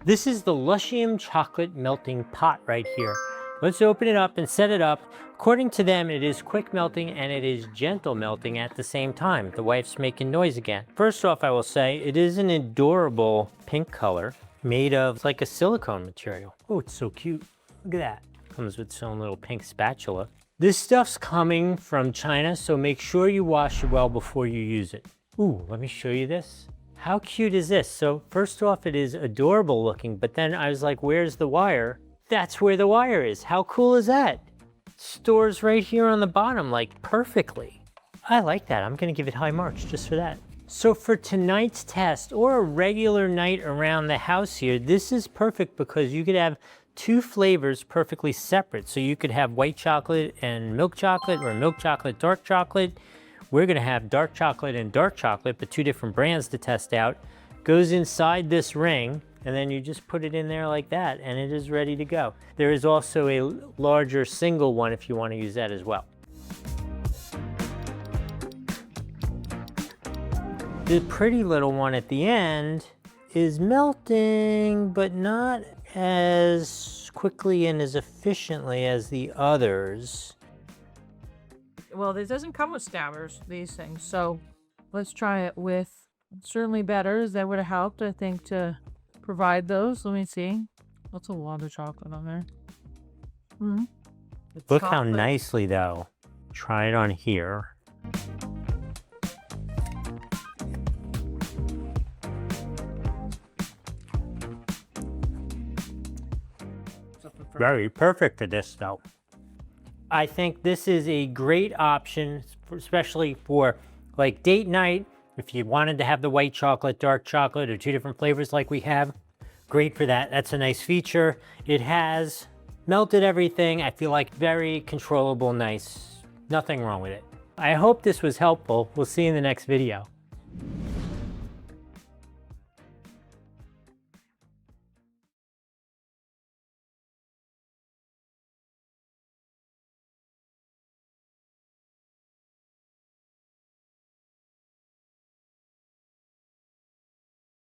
This is the Lushyum Chocolate Melting Pot right here. Let's open it up and set it up. According to them, it is quick melting and it is gentle melting at the same time. The wife's making noise again. First off, I will say it is an adorable pink color made of like a silicone material. Oh, it's so cute. Look at that. Comes with its own little pink spatula. This stuff's coming from China, so make sure you wash it well before you use it. Ooh, let me show you this. How cute is this? So first off, it is adorable looking, but then I was like, where's the wire? That's where the wire is. How cool is that? Stores right here on the bottom, like perfectly. I like that. I'm gonna give it high marks just for that. So for tonight's test or a regular night around the house here, this is perfect because you could have two flavors perfectly separate. So you could have white chocolate and milk chocolate, or milk chocolate, dark chocolate. We're gonna have dark chocolate and dark chocolate, but two different brands to test out. Goes inside this ring, and then you just put it in there like that, and it is ready to go. There is also a larger single one if you wanna use that as well. The pretty little one at the end is melting, but not as quickly and as efficiently as the others. Well, this doesn't come with stabbers, these things, so let's try it with certainly batters. That would have helped, I think, to provide those. Let me see. That's a lot of chocolate on there. Look how nicely, though. Try it on here. Very perfect for this, though. I think this is a great option, especially for like date night. If you wanted to have the white chocolate, dark chocolate, or two different flavors like we have, great for that. That's a nice feature. It has melted everything. I feel like very controllable, nice. Nothing wrong with it. I hope this was helpful. We'll see you in the next video.